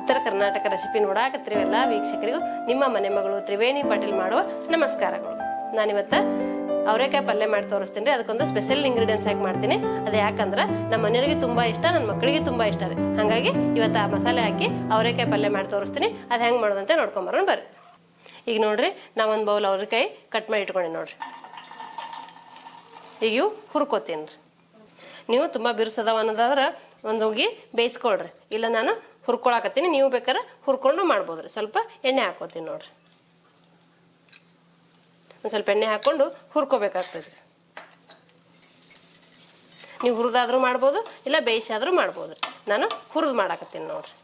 ಉತ್ತರ ಕರ್ನಾಟಕ ರೆಸಿಪಿ ನೋಡಾಕತ್ತಿರುವ ಎಲ್ಲ ವೀಕ್ಷಕರಿಗೂ ನಿಮ್ಮ ಮನೆ ಮಗಳು ತ್ರಿವೇಣಿ ಪಾಟೀಲ್ ಮಾಡುವ ನಮಸ್ಕಾರಗಳು. ನಾನಿವತ್ತು ಅವರೆಕಾಯಿ ಪಲ್ಯ ಮಾಡಿ ತೋರಿಸ್ತೀನಿ. ಅದಕ್ಕೊಂದು ಸ್ಪೆಷಲ್ ಇಂಗ್ರೀಡಿಯೆಂಟ್ಸ್ ಹಾಕಿ ಮಾಡ್ತೀನಿ. ಅದು ಯಾಕಂದ್ರೆ ನಮ್ಮ ಮನೆಯವರಿಗೆ ತುಂಬ ಇಷ್ಟ, ನನ್ನ ಮಕ್ಕಳಿಗೆ ತುಂಬ ಇಷ್ಟ ರೀ. ಹಾಗಾಗಿ ಇವತ್ತು ಆ ಮಸಾಲೆ ಹಾಕಿ ಅವರೆಕಾಯಿ ಪಲ್ಯ ಮಾಡಿ ತೋರಿಸ್ತೀನಿ. ಅದು ಹೆಂಗೆ ಮಾಡೋದಂತ ನೋಡ್ಕೊಂಬರೋಣ ಬರ್ರಿ. ಈಗ ನೋಡ್ರಿ, ನಾ ಒಂದು ಬೌಲ್ ಅವರೆಕಾಯಿ ಕಟ್ ಮಾಡಿ ಇಟ್ಕೊಂಡಿ ನೋಡ್ರಿ. ಈಗ ಇವು ಹುರ್ಕೋತೀನಿ ರೀ. ನೀವು ತುಂಬ ಬಿರ್ಸದವ ಅನ್ನೋದಾದ್ರೆ ಒಂದು ಹೋಗಿ ಬೇಯಿಸ್ಕೊಳ್ರಿ. ಇಲ್ಲ ನಾನು ಹುರ್ಕೊಳಕತ್ತೀನಿ, ನೀವು ಬೇಕಾದ್ರೆ ಹುರ್ಕೊಂಡು ಮಾಡ್ಬೋದ್ರಿ. ಸ್ವಲ್ಪ ಎಣ್ಣೆ ಹಾಕೋತೀನಿ ನೋಡ್ರಿ. ಒಂದು ಸ್ವಲ್ಪ ಎಣ್ಣೆ ಹಾಕ್ಕೊಂಡು ಹುರ್ಕೋಬೇಕಾಗ್ತದೆ. ನೀವು ಹುರಿದಾದ್ರೂ ಮಾಡ್ಬೋದು, ಇಲ್ಲ ಬೇಯಿಸಾದ್ರೂ ಮಾಡ್ಬೋದು. ನಾನು ಹುರಿದು ಮಾಡಾಕತ್ತೀನಿ ನೋಡ್ರಿ.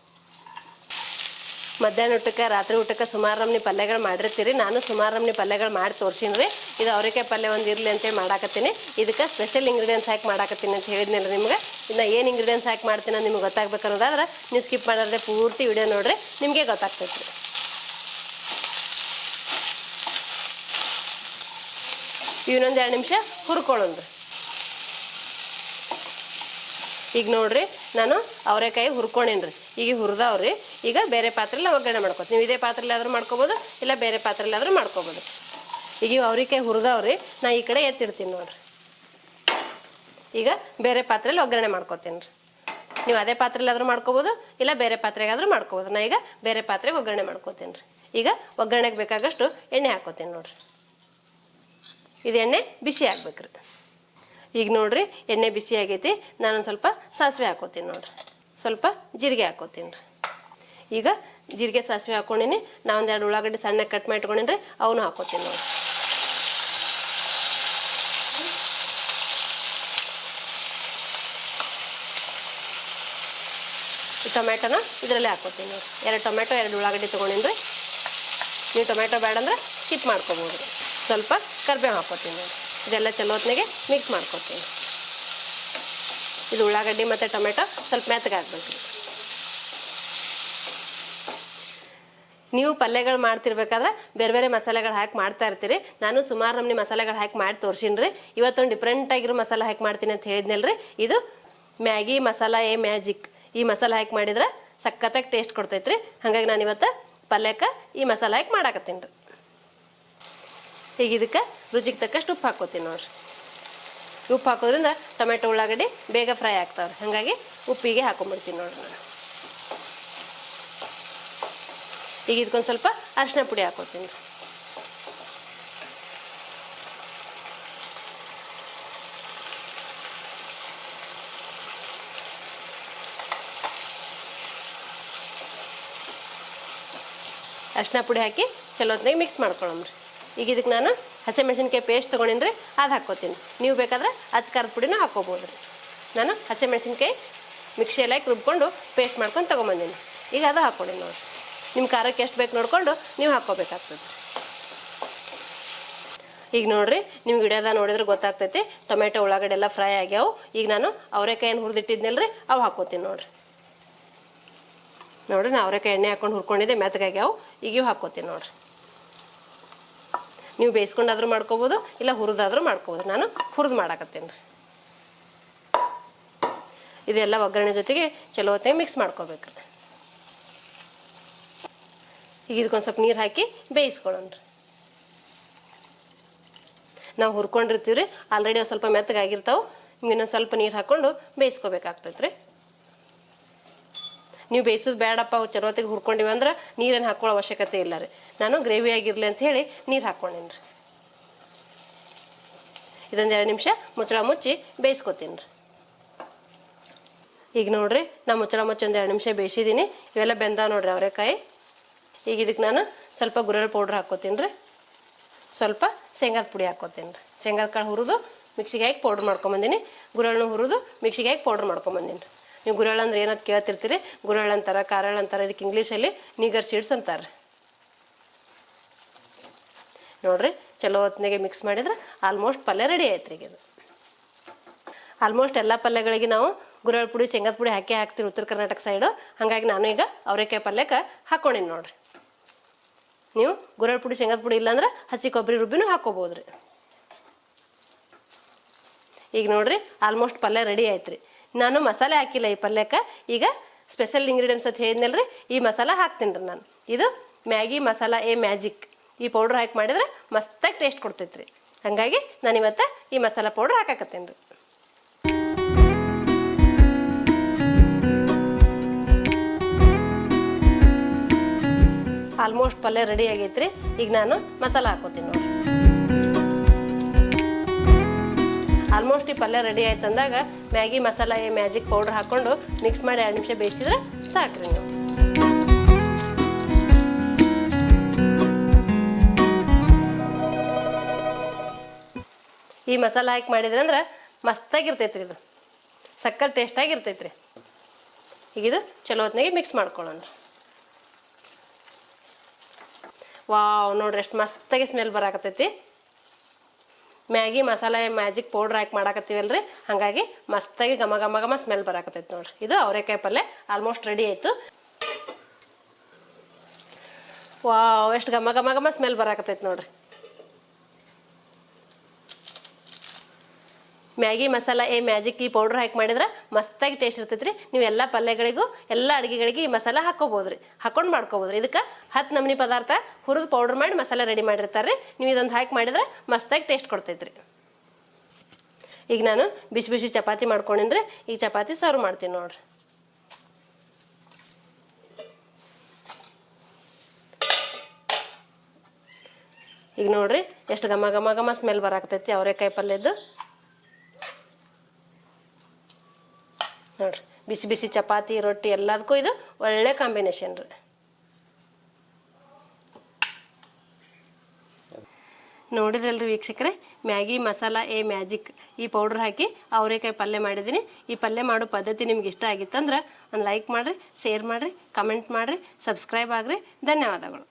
ಮಧ್ಯಾಹ್ನ ಊಟಕ್ಕೆ ರಾತ್ರಿ ಊಟಕ್ಕೆ ಸುಮಾರು ನಮ್ನಿ ಪಲ್ಯಗಳು ಮಾಡಿರ್ತೀರಿ. ನಾನು ಸುಮಾರು ನಮ್ನಿ ಪಲ್ಯಗಳು ಮಾಡಿ ತೋರಿಸಿನಿ ರೀ. ಇದು ಅವರೆಕಾಯಿ ಪಲ್ಯ ಒಂದು ಇರಲಿ ಅಂತೇಳಿ ಮಾಡಾಕತ್ತೀನಿ. ಇದಕ್ಕೆ ಸ್ಪೆಷಲ್ ಇಂಗ್ರೀಡಿಯೆಂಟ್ಸ್ ಹಾಕಿ ಮಾಡಾಕತ್ತೀನಿ ಅಂತ ಹೇಳಿದ್ನಲ್ಲ ನಿಮ್ಗೆ. ಇನ್ನು ಏನು ಇಂಗ್ರೀಡಿಯೆಂಟ್ಸ್ ಹಾಕಿ ಮಾಡ್ತೀನಿ ಅಂತ ನಿಮ್ಗೆ ಗೊತ್ತಾಗ್ಬೇಕನ್ನೋದಾದ್ರೆ ನೀವು ಸ್ಕಿಪ್ ಮಾಡಿದ್ರೆ ಪೂರ್ತಿ ವಿಡಿಯೋ ನೋಡ್ರಿ, ನಿಮಗೆ ಗೊತ್ತಾಗ್ತೈತೆ ರೀ. ಇನ್ನೊಂದು 2 ನಿಮಿಷ ಹುರ್ಕೊಳ್ಳೋಣ್ರಿ. ಈಗ ನೋಡ್ರಿ, ನಾನು ಅವರೆಕಾಯಿ ಹುರ್ಕೊಂಡೇನ್ರಿ. ಈಗ ಹುರಿದವ್ರಿ. ಈಗ ಬೇರೆ ಪಾತ್ರೆಲ್ಲ ಒಗ್ಗರಣೆ ಮಾಡ್ಕೊತೀನಿ. ನೀವು ಇದೇ ಪಾತ್ರೆಯಲ್ಲಿ ಆದ್ರೂ ಮಾಡ್ಕೋಬೋದು, ಇಲ್ಲ ಬೇರೆ ಪಾತ್ರೆಯಲ್ಲಿ ಆದ್ರೂ ಮಾಡ್ಕೋಬೋದು. ಈಗ ಅವರೆಕಾಯಿ ಹುರಿದವ್ರಿ, ನಾ ಈ ಕಡೆ ಎತ್ತಿಡ್ತೀನಿ ನೋಡ್ರಿ. ಈಗ ಬೇರೆ ಪಾತ್ರೆಯಲ್ಲಿ ಒಗ್ಗರಣೆ ಮಾಡ್ಕೊತೀನಿ ರೀ. ನೀವು ಅದೇ ಪಾತ್ರೆಯಲ್ಲಿ ಆದ್ರೂ ಮಾಡ್ಕೋಬೋದು, ಇಲ್ಲ ಬೇರೆ ಪಾತ್ರೆಗಾದ್ರೂ ಮಾಡ್ಕೋಬೋದು. ನಾ ಈಗ ಬೇರೆ ಪಾತ್ರೆಗೆ ಒಗ್ಗರಣೆ ಮಾಡ್ಕೋತೀನಿ ರೀ. ಈಗ ಒಗ್ಗರಣೆಗೆ ಬೇಕಾಗಷ್ಟು ಎಣ್ಣೆ ಹಾಕೋತೀನಿ ನೋಡ್ರಿ. ಇದು ಎಣ್ಣೆ ಬಿಸಿ ಆಗ್ಬೇಕ್ರಿ. ಈಗ ನೋಡ್ರಿ, ಎಣ್ಣೆ ಬಿಸಿ ಆಗೈತಿ. ನಾನೊಂದು ಸ್ವಲ್ಪ ಸಾಸಿವೆ ಹಾಕೋತೀನಿ ನೋಡ್ರಿ. ಸ್ವಲ್ಪ ಜೀರಿಗೆ ಹಾಕೋತೀನಿ ರೀ. ಈಗ ಜೀರಿಗೆ ಸಾಸಿವೆ ಹಾಕೊಂಡಿನಿ. ನಾ ಒಂದು 2 ಉಳ್ಳಾಗಡ್ಡಿ ಸಣ್ಣ ಕಟ್ ಮಾಡಿ ಇಟ್ಕೊಂಡಿನಿ ರೀ, ಅವನು ಹಾಕೋತೀನಿ ನೋಡ್ರಿ. ಟೊಮೆಟೊನ ಇದರಲ್ಲೇ ಹಾಕೋತೀನಿ ನೋಡ್ರಿ. 2 ಟೊಮೆಟೊ 2 ಉಳ್ಳಾಗಡ್ಡಿ ತೊಗೊಂಡಿನಿ ರೀ. ನೀವು ಟೊಮೆಟೊ ಬೇಡ ಅಂದ್ರೆ ಸ್ಕಿಪ್ ಮಾಡ್ಕೋಬೋದು ರೀ. ಸ್ವಲ್ಪ ಕರಿಬೇವು ಹಾಕೋತೀನಿ ನೋಡಿ. ಇದೆಲ್ಲ ಚಲೋ ಹೊತ್ತಿಗೆ ಮಿಕ್ಸ್ ಮಾಡ್ಕೊತೀನಿ. ಇದು ಉಳ್ಳಾಗಡ್ಡಿ ಮತ್ತು ಟೊಮೆಟೊ ಸ್ವಲ್ಪ ಮೆತ್ತಗೆ ಹಾಕ್ಬೇಕು. ನೀವು ಪಲ್ಯಗಳು ಮಾಡ್ತಿರ್ಬೇಕಾದ್ರೆ ಬೇರೆ ಬೇರೆ ಮಸಾಲೆಗಳು ಹಾಕಿ ಮಾಡ್ತಾ ಇರ್ತೀರಿ. ನಾನು ಸುಮಾರು ನಮ್ನಿ ಮಸಾಲೆಗಳು ಹಾಕಿ ಮಾಡಿ ತೋರಿಸಿನಿ ರೀ. ಇವತ್ತೊಂದು ಡಿಫ್ರೆಂಟ್ ಆಗಿರೋ ಮಸಾಲೆ ಹಾಕಿ ಮಾಡ್ತೀನಿ ಅಂತ ಹೇಳಿದ್ನಲ್ರಿ. ಇದು ಮ್ಯಾಗಿ ಮಸಾಲ ಮ್ಯಾಜಿಕ್. ಈ ಮಸಾಲೆ ಹಾಕಿ ಮಾಡಿದ್ರೆ ಸಖತ್ತಾಗಿ ಟೇಸ್ಟ್ ಕೊಡ್ತೈತ್ರಿ. ಹಾಗಾಗಿ ನಾನು ಇವತ್ತು ಪಲ್ಯಕ್ಕೆ ಈ ಮಸಾಲೆ ಹಾಕಿ ಮಾಡಾಕತ್ತೀನಿ ರೀ. ಈಗ ಇದಕ್ಕೆ ರುಚಿಗೆ ತಕ್ಕಷ್ಟು ಉಪ್ಪು ಹಾಕೋತೀನಿ ನೋಡ್ರಿ. ಉಪ್ಪು ಹಾಕೋದ್ರಿಂದ ಟೊಮೆಟೊ ಉಳ್ಳಾಗಡ್ಡಿ ಬೇಗ ಫ್ರೈ ಆಗ್ತಾವ್ರಿ. ಹಾಗಾಗಿ ಉಪ್ಪಿಗೆ ಹಾಕೊಂಡ್ಬಿಡ್ತೀನಿ ನೋಡ್ರಿ ನಾನು. ಈಗ ಇದಕ್ಕೊಂದು ಸ್ವಲ್ಪ ಅರಿಶಿನ ಪುಡಿ ಹಾಕೋತೀನಿ ರೀ. ಅರಿಶಿನ ಪುಡಿ ಹಾಕಿ ಚಲೋ ಹೊತ್ತಿನಾಗ ಮಿಕ್ಸ್ ಮಾಡ್ಕೊಳ್ಳೋಮ್ರಿ. ಈಗ ಇದಕ್ಕೆ ನಾನು ಹಸಿಮೆಣ್ಸಿನ್ಕಾಯಿ ಪೇಸ್ಟ್ ತೊಗೊಂಡಿನಿ ರೀ, ಅದು ಹಾಕ್ಕೋತೀನಿ. ನೀವು ಬೇಕಾದ್ರೆ ಅಚ್ಕಾರದ ಪುಡಿನೂ ಹಾಕ್ಕೋಬೋದು ರೀ. ನಾನು ಹಸಿಮೆಣ್ಸಿನ್ಕಾಯಿ ಮಿಕ್ಸಿಯಲ್ಲಿ ಹಾಕಿ ರುಬ್ಕೊಂಡು ಪೇಸ್ಟ್ ಮಾಡ್ಕೊಂಡು ತೊಗೊಂಬಂದೀನಿ. ಈಗ ಅದು ಹಾಕ್ಕೊಡಿ ನೋಡಿರಿ. ನಿಮ್ಮ ಖಾರಕ್ಕೆ ಎಷ್ಟು ಬೇಕು ನೋಡಿಕೊಂಡು ನೀವು ಹಾಕ್ಕೋಬೇಕಾಗ್ತದೆ. ಈಗ ನೋಡಿರಿ, ನಿಮ್ಗೆ ವಿಡಿಯೋದ ನೋಡಿದ್ರೆ ಗೊತ್ತಾಗ್ತೈತಿ ಟೊಮೆಟೊ ಉಳ್ಳಾಗಡ್ಡೆ ಎಲ್ಲ ಫ್ರೈ ಆಗ್ಯಾವು. ಈಗ ನಾನು ಅವರೆಕಾಯಿನ ಹುರಿದಿಟ್ಟಿದ್ನಲ್ರಿ, ಅವು ಹಾಕ್ಕೋತೀನಿ ನೋಡಿರಿ. ನೋಡಿರಿ, ನಾನು ಅವರೆಕಾಯಿ ಎಣ್ಣೆ ಹಾಕ್ಕೊಂಡು ಹುರ್ಕೊಂಡಿದ್ದೆ, ಮೆತ್ತಗಾಗ್ಯಾವು. ಈಗ ಇವು ಹಾಕ್ಕೋತೀನಿ ನೋಡಿರಿ. ನೀವು ಬೇಯಿಸ್ಕೊಂಡಾದ್ರೂ ಮಾಡ್ಕೋಬೋದು, ಇಲ್ಲ ಹುರಿದಾದ್ರೂ ಮಾಡ್ಕೋಬೋದು. ನಾನು ಹುರಿದು ಮಾಡಾಕತ್ತೀನಿ ರೀ. ಇದೆಲ್ಲ ಒಗ್ಗರಣೆ ಜೊತೆಗೆ ಚಲೋ ಹೊತ್ತಿಗೆ ಮಿಕ್ಸ್ ಮಾಡ್ಕೋಬೇಕ್ರಿ. ಈಗ ಇದಕ್ಕೊಂದು ಸ್ವಲ್ಪ ನೀರು ಹಾಕಿ ಬೇಯಿಸ್ಕೊಳ್ಳೋಣ್ರಿ. ನಾವು ಹುರ್ಕೊಂಡಿರ್ತೀವಿ ರೀ, ಆಲ್ರೆಡಿ ಒಂದು ಸ್ವಲ್ಪ ಮೆತ್ತಗಾಗಿರ್ತಾವೆ. ಇನ್ನೊಂದು ಸ್ವಲ್ಪ ನೀರು ಹಾಕ್ಕೊಂಡು ಬೇಯಿಸ್ಕೋಬೇಕಾಗ್ತೈತೆ ರೀ. ನೀವು ಬೇಯಿಸೋದು ಬೇಡಪ್ಪ, ಅವು ಚಲೋ ಹೊತ್ತಿಗೆ ಹುರ್ಕೊಂಡಿವಿ ಅಂದ್ರೆ ನೀರೇನು ಹಾಕೊಳ್ಳೋ ಅವಶ್ಯಕತೆ ಇಲ್ಲ ರೀ. ನಾನು ಗ್ರೇವಿ ಆಗಿರಲಿ ಅಂತ ಹೇಳಿ ನೀರು ಹಾಕ್ಕೊಂಡೇನಿ ರೀ. ಇದೊಂದು 2 ನಿಮಿಷ ಮುಚ್ಚಳ ಮುಚ್ಚಿ ಬೇಯಿಸ್ಕೊತೀನಿ ರೀ. ಈಗ ನೋಡ್ರಿ, ನಾ ಮುಚ್ಚಳ ಮುಚ್ಚಿ ಒಂದು 2 ನಿಮಿಷ ಬೇಯಿಸಿದ್ದೀನಿ. ಇವೆಲ್ಲ ಬೆಂದ ನೋಡ್ರಿ ಅವರೆಕಾಯಿ. ಈಗ ಇದಕ್ಕೆ ನಾನು ಸ್ವಲ್ಪ ಗುರೆಳ್ಳು ಪೌಡ್ರ್ ಹಾಕ್ಕೋತೀನಿ ರೀ. ಸ್ವಲ್ಪ ಶೇಂಗಾದ ಪುಡಿ ಹಾಕ್ಕೋತೀನಿ ರೀ. ಶೇಂಗಾದ ಕಾಳು ಹುರಿದು ಮಿಕ್ಸಿಗೆ ಹಾಕಿ ಪೌಡ್ರ್ ಮಾಡ್ಕೊಂಬಂದಿನಿ. ಗುರೆಳ್ಳು ಹುರಿದು ಮಿಕ್ಸಿಗೆ ಹಾಕಿ ಪೌಡ್ರ್ ಮಾಡ್ಕೊಂಬಂದಿನಿ ರೀ. ನೀವು ಗುರೆಳ್ಳು ಅಂದ್ರೆ ಏನದು ಕೇಳ್ತಿರ್ತೀರಿ. ಗುರೆಳ್ಳು ಅಂತಾರೆ, ಕಾರೆಳ್ಳು ಅಂತಾರೆ. ಇದಕ್ಕೆ ಇಂಗ್ಲೀಷಲ್ಲಿ ನಿಗರ್ ಸೀಡ್ಸ್ ಅಂತಾರೆ. ನೋಡ್ರಿ, ಚಲೋ ಹೊತ್ತಿನಾಗೆ ಮಿಕ್ಸ್ ಮಾಡಿದ್ರೆ ಆಲ್ಮೋಸ್ಟ್ ಪಲ್ಯ ರೆಡಿ ಆಯ್ತು ರೀ. ಇದು ಆಲ್ಮೋಸ್ಟ್ ಎಲ್ಲ ಪಲ್ಯಗಳಿಗೆ ನಾವು ಗುರೆಳ್ಳು ಪುಡಿ ಶೇಂಗಾದ ಪುಡಿ ಹಾಕ್ತೀವಿ ಉತ್ತರ ಕರ್ನಾಟಕ ಸೈಡು. ಹಾಗಾಗಿ ನಾನು ಈಗ ಅವರೆಕಾಯಿ ಪಲ್ಯಕ್ಕೆ ಹಾಕ್ಕೊಂಡಿನಿ ನೋಡ್ರಿ. ನೀವು ಗುರೆಳ್ಳು ಪುಡಿ ಶೇಂಗಾದ ಪುಡಿ ಇಲ್ಲಾಂದ್ರೆ ಹಸಿ ಕೊಬ್ಬರಿ ರುಬ್ಬಿನೂ ಹಾಕ್ಕೋಬೋದು ರೀ. ಈಗ ನೋಡ್ರಿ, ಆಲ್ಮೋಸ್ಟ್ ಪಲ್ಯ ರೆಡಿ ಆಯ್ತು ರೀ. ನಾನು ಮಸಾಲೆ ಹಾಕಿಲ್ಲ ಈ ಪಲ್ಯಕ್ಕೆ. ಈಗ ಸ್ಪೆಷಲ್ ಇಂಗ್ರೀಡಿಯೆಂಟ್ಸ್ ಅಂತ ಹೇಳಿದ್ನಲ್ರಿ, ಈ ಮಸಾಲ ಹಾಕ್ತೀನಿ ರೀ ನಾನು. ಇದು ಮ್ಯಾಗಿ ಮಸಾಲ ಎ ಮ್ಯಾಜಿಕ್. ಈ ಪೌಡ್ರ್ ಹಾಕಿ ಮಾಡಿದ್ರೆ ಮಸ್ತಾಗಿ ಟೇಸ್ಟ್ ಕೊಡ್ತೈತೆ ರೀ. ಹಾಗಾಗಿ ನಾನು ಇವತ್ತು ಈ ಮಸಾಲ ಪೌಡ್ರ್ ಹಾಕಾಕತ್ತೇನೆ ರೀ. ಆಲ್ಮೋಸ್ಟ್ ಪಲ್ಯ ರೆಡಿ ಆಗೈತ್ರಿ. ಈಗ ನಾನು ಮಸಾಲ ಹಾಕೋತೀನಿ ನೋಡಿ. ಆಲ್ಮೋಸ್ಟ್ ಈ ಪಲ್ಯ ರೆಡಿ ಆಯ್ತು ಅಂದಾಗ Maggi masala A magic powder ಹಾಕ್ಕೊಂಡು ಮಿಕ್ಸ್ ಮಾಡಿ 2 ನಿಮಿಷ ಬೇಯಿಸಿದ್ರೆ ಸಾಕ್ರಿ ನೀವು. ಈ ಮಸಾಲ ಹಾಕಿ ಮಾಡಿದ್ರೆ ಅಂದ್ರೆ ಮಸ್ತಾಗಿರ್ತೈತ್ರಿ. ಇದು ಸಕ್ಕರೆ ಟೇಸ್ಟಾಗಿರ್ತೈತ್ರಿ. ಈಗ ಇದು ಚಲೋ ಹೊತ್ನಾಗೆ ಮಿಕ್ಸ್ ಮಾಡ್ಕೊಳ್ಳೋಣ. ವಾವ್, ನೋಡ್ರಿ ಎಷ್ಟು ಮಸ್ತಾಗಿ ಸ್ಮೆಲ್ ಬರಾಕತ್ತೈತಿ. ಮ್ಯಾಗಿ ಮಸಾಲೆ ಮ್ಯಾಜಿಕ್ ಪೌಡ್ರ್ ಹಾಕಿ ಮಾಡಾಕತ್ತೀವಲ್ರಿ, ಹಾಗಾಗಿ ಮಸ್ತಾಗಿ ಘಮ ಘಮ ಘಮ ಸ್ಮೆಲ್ ಬರಾಕತ್ತೈತಿ ನೋಡ್ರಿ. ಇದು ಅವರೆಕಾಯಿ ಪಲ್ಯ ಆಲ್ಮೋಸ್ಟ್ ರೆಡಿ ಆಯಿತು. ವಾವ್, ಎಷ್ಟು ಘಮ ಘಮ ಘಮ ಸ್ಮೆಲ್ ಬರಾಕತ್ತೈತಿ ನೋಡ್ರಿ. ಮ್ಯಾಗಿ ಮಸಾಲ ಎ ಮ್ಯಾಜಿಕ್ ಈ ಪೌಡ್ರ್ ಹಾಕಿ ಮಾಡಿದ್ರೆ ಮಸ್ತಾಗಿ ಟೇಸ್ಟ್ ಇರ್ತೈತ್ರಿ. ನೀವು ಎಲ್ಲ ಪಲ್ಯಗಳಿಗೂ ಎಲ್ಲ ಅಡುಗೆಗಳಿಗೆ ಈ ಮಸಾಲ ಹಾಕೋಬೋದ್ರಿ, ಹಾಕೊಂಡು ಮಾಡ್ಕೋಬೋದ್ರಿ. ಇದಕ್ಕೆ 10 ನಮೂನಿ ಪದಾರ್ಥ ಹುರಿದು ಪೌಡ್ರ್ ಮಾಡಿ ಮಸಾಲ ರೆಡಿ ಮಾಡಿರ್ತಾರೆ. ನೀವು ಇದೊಂದು ಹಾಕಿ ಮಾಡಿದ್ರೆ ಮಸ್ತಾಗಿ ಟೇಸ್ಟ್ ಕೊಡ್ತೈತ್ರಿ. ಈಗ ನಾನು ಬಿಸಿ ಬಿಸಿ ಚಪಾತಿ ಮಾಡ್ಕೊಂಡಿನ್ರಿ. ಈಗ ಚಪಾತಿ ಸರ್ವ್ ಮಾಡ್ತೀನಿ ನೋಡ್ರಿ. ಈಗ ನೋಡ್ರಿ ಎಷ್ಟು ಘಮ ಘಮ ಘಮ ಸ್ಮೆಲ್ ಬರಾಕತೈತಿ ಅವರೆಕಾಯಿ ಪಲ್ಯದ್ದು. ನೋಡ್ರಿ, ಬಿಸಿ ಬಿಸಿ ಚಪಾತಿ ರೊಟ್ಟಿ ಎಲ್ಲದಕ್ಕೂ ಇದು ಒಳ್ಳೆ ಕಾಂಬಿನೇಷನ್ ರೀ. ನೋಡಿದ್ರಲ್ರಿ ವೀಕ್ಷಕರೇ, ಮ್ಯಾಗಿ ಮಸಾಲ ಎ ಮ್ಯಾಜಿಕ್ ಈ ಪೌಡ್ರ್ ಹಾಕಿ ಅವರೆಕಾಯಿ ಪಲ್ಯ ಮಾಡಿದ್ದೀನಿ. ಈ ಪಲ್ಯ ಮಾಡೋ ಪದ್ಧತಿ ನಿಮ್ಗೆ ಇಷ್ಟ ಆಗಿತ್ತಂದ್ರೆ ಒಂದು ಲೈಕ್ ಮಾಡಿರಿ, ಶೇರ್ ಮಾಡಿರಿ, ಕಮೆಂಟ್ ಮಾಡಿರಿ, ಸಬ್ಸ್ಕ್ರೈಬ್ ಆಗಿರಿ. ಧನ್ಯವಾದಗಳು.